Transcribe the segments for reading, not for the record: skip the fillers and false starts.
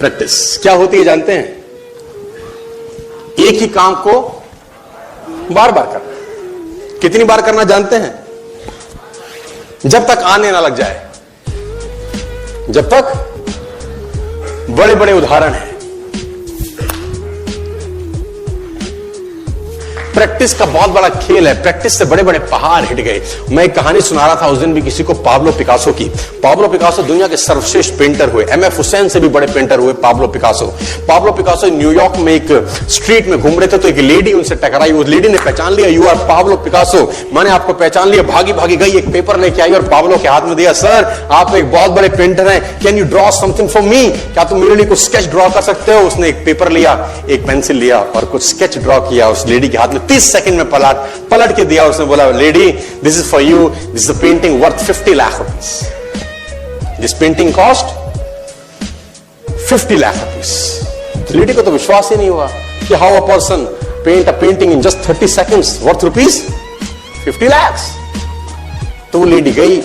Practice क्या होती है जानते हैं? एक ही काम को बार बार करना। कितनी बार करना जानते हैं? जब तक आने ना लग जाए, जब तक। बड़े बड़े उदाहरण हैं। प्रैक्टिस का बहुत बड़ा खेल है। प्रैक्टिस से बड़े बड़े पहाड़ हिट गए। मैं एक कहानी सुना रहा था उस दिन भी किसी को, पाब्लो पिकासो की। पाब्लो पिकासो दुनिया के सर्वश्रेष्ठ पेंटर हुए। एमएफ हुसैन से भी बड़े पेंटर हुए Pablo Picasso. Pablo Picasso New York में एक स्ट्रीट में घूम रहे थे तो एक लेडी उनसे टकराई। उस लेडी ने पहचान लिया, यू आर पाब्लो पिकासो, मैंने आपको पहचान लिया। भागी भागी गई, एक पेपर लेके आई और पाब्लो के हाथ में दिया। सर, आप एक बहुत बड़े पेंटर हैं, can you draw something for me? क्या तुम मेरे लिए कुछ स्केच ड्रॉ कर सकते हो? उसने एक पेपर लिया, एक पेंसिल लिया और कुछ स्केच ड्रॉ किया उस लेडी के हाथ में। 30 सेकंड में पलट के दिया। उसने बोला, lady, this is for you, this is a painting worth 50 lakh rupees. This painting cost 50 lakh rupees. Lady को तो विश्वास ही नहीं हुआ कि how a person paint a painting in just 30 seconds worth rupees 50 lakh. तो वो लेडी गई,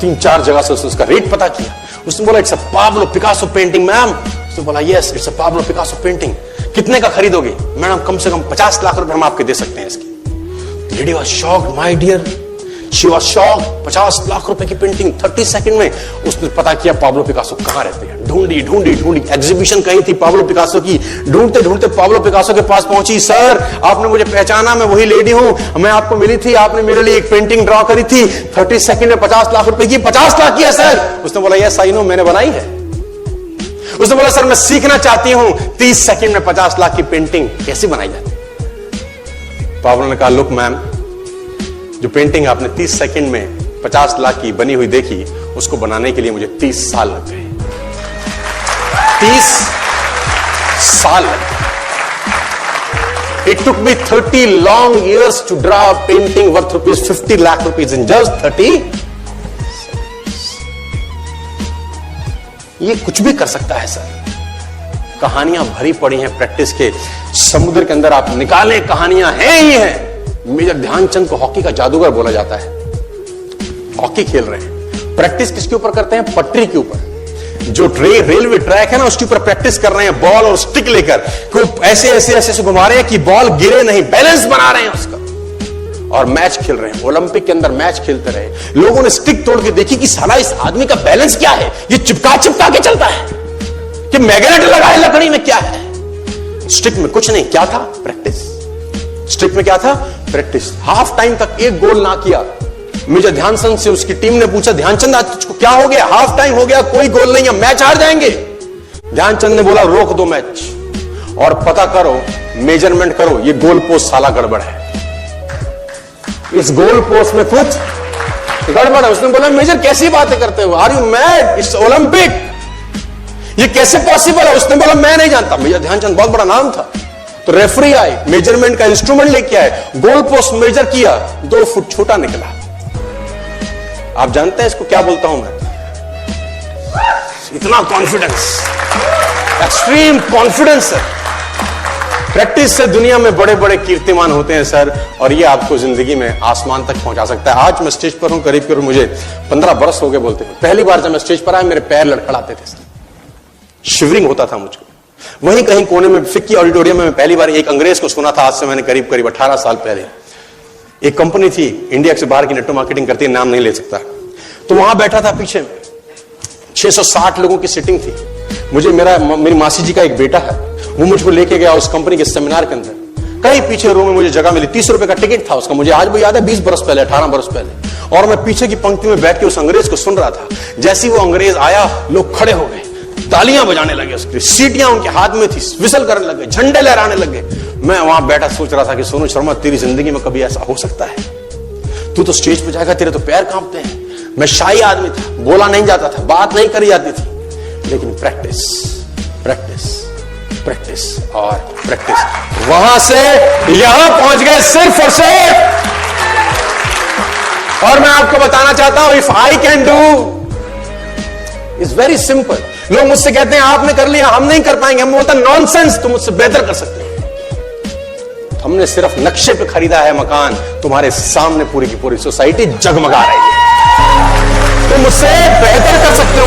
3-4 जगह से उसने उसका रेट पता किया। उसने बोला, it's a Pablo Picasso painting ma'am. उसने बोला, yes, it's a Pablo Picasso painting. कितने का खरीदोगे? मैडम, कम से कम 50 लाख रुपए हम आपके दे सकते हैं इसकी। Lady was shocked, my dear, she was shocked. 50 lakh रुपए की पेंटिंग 30 सेकंड में। उसने पता किया पाब्लो पिकासो कहां रहते हैं। ढूंढी ढूंढी ढूंढी, एग्जीबिशन कहीं थी पाब्लो पिकासो की। ढूंढते ढूंढते पाब्लो पिकासो के पास पहुंची। सर, आपने मुझे पहचाना, मैं वही लेडी हूं, मैं आपको मिली थी, आपने मेरे लिए एक पेंटिंग ड्रॉ करी थी 30 सेकंड में 50 लाख रुपए की। 50 लाख की है सर? उसने बोला, यस आई नो, मैंने बनाई है। उसने बोला, सर मैं सीखना चाहती हूं 30 सेकंड में 50 लाख की पेंटिंग कैसे बनाई जाती। पाब्लो ने कहा, लुक मैम, जो पेंटिंग आपने 30 सेकंड में 50 लाख की बनी हुई देखी, उसको बनाने के लिए मुझे 30 साल लग गए। 30 साल लग गए। It took me 30 long years to draw a painting worth rupees 50 lakh rupees in just 30। ये कुछ भी कर सकता है सर। कहानियां भरी पड़ी हैं प्रैक्टिस के समुद्र के अंदर। आप निकाले, कहानियां हैं ही हैं। मेजर ध्यानचंद को हॉकी का जादूगर बोला जाता है। हॉकी खेल रहे हैं, प्रैक्टिस किसके ऊपर करते हैं? पटरी के ऊपर। जो रेलवे ट्रैक है ना, उसके ऊपर प्रैक्टिस कर रहे हैं, बॉल और स्टिक लेकर ऐसे ऐसे ऐसे घुमा रहे हैं कि बॉल गिरे नहीं, बैलेंस बना रहे हैं उसका, और मैच खेल रहे हैं। ओलंपिक के अंदर मैच खेलते रहे। लोगों ने स्टिक तोड़ के देखी कि साला इस आदमी का बैलेंस क्या है, ये चिपका चिपका के चलता है कि मैग्नेट लगा है लकड़ी में, क्या है? स्टिक में कुछ नहीं, क्या था? प्रैक्टिस। स्टिक में क्या था? प्रैक्टिस। हाफ टाइम तक एक गोल ना किया। मेजर ध्यानचंद से उसकी टीम ने पूछा, ध्यानचंद आज तुझको क्या हो गया? हाफ टाइम हो गया, कोई गोल नहीं है, मैच हार जाएंगे। ध्यानचंद ने बोला, रोक दो मैच और पता करो, मेजरमेंट करो, ये गोल पोस्ट साला गड़बड़ है, इस गोल पोस्ट में कुछ गड़बड़ है। उसने बोला, मेजर कैसी बातें करते हो? Are you mad? It's Olympic, ये कैसे पॉसिबल है? उसने बोला, मैं नहीं जानता। मेजर ध्यानचंद बहुत बड़ा नाम था। तो रेफरी आए, मेजरमेंट का इंस्ट्रूमेंट लेके आए, गोल पोस्ट मेजर किया, 2 फुट छोटा निकला। आप जानते हैं इसको क्या बोलता हूं मैं? इतना कॉन्फिडेंस, एक्सट्रीम कॉन्फिडेंस है। प्रैक्टिस से दुनिया में बड़े बड़े कीर्तिमान होते हैं सर, और ये आपको जिंदगी में आसमान तक पहुंचा सकता है। आज मैं स्टेज पर हूं, करीब करीब मुझे 15 बरस हो गए बोलते हैं। पहली बार जब मैं स्टेज पर आया, मेरे पैर लड़खड़ाते थे सर, शिवरिंग होता था मुझको। वहीं कहीं कोने में फिक्की ऑडिटोरियम में मैं पहली बार एक अंग्रेज को सुना था। आज से मैंने करीब करीब 18 साल पहले। एक कंपनी थी इंडिया से बाहर की, नेटवर्क मार्केटिंग करती है, नाम नहीं ले सकता। तो वहां बैठा था पीछे में, 660 लोगों की सिटिंग थी। मुझे मेरी मासी जी का एक बेटा है, वो मुझको लेके गया उस कंपनी के सेमिनार के अंदर। कहीं पीछे रो में मुझे जगह मिली, 30 रुपए का टिकट था उसका, मुझे आज भी याद है, 20 बरस पहले, 18 बरस पहले। और मैं पीछे की पंक्ति में बैठ के उस अंग्रेज को सुन रहा था। जैसे ही वो अंग्रेज आया, लोग खड़े हो गए, तालियां बजाने लगे, उसकी सीटियां उनके हाथ में थी, विसल करने लगे, झंडे लहराने लगे। मैं वहां बैठा सोच रहा था कि सोनू शर्मा, तेरी जिंदगी में कभी ऐसा हो सकता है? तू तो स्टेज पे जाएगा, तेरे तो पैर कांपते हैं। मैं शाही आदमी था, बोला नहीं जाता था, बात नहीं करी जाती थी, लेकिन प्रैक्टिस प्रैक्टिस प्रैक्टिस और प्रैक्टिस, वहां से यहां पहुंच गए सिर्फ और सिर्फ। और मैं आपको बताना चाहता हूं, if I can do, it's very simple. लोग मुझसे कहते हैं आपने कर लिया, हम नहीं कर पाएंगे। हम बोलते हैं नॉनसेंस, तुम मुझसे बेहतर कर सकते हैं। हमने सिर्फ नक्शे पे खरीदा है मकान, तुम्हारे सामने पूरी की पूरी सोसाइटी जगमगा रही है। तुम मुझसे बेहतर कर सकते हो।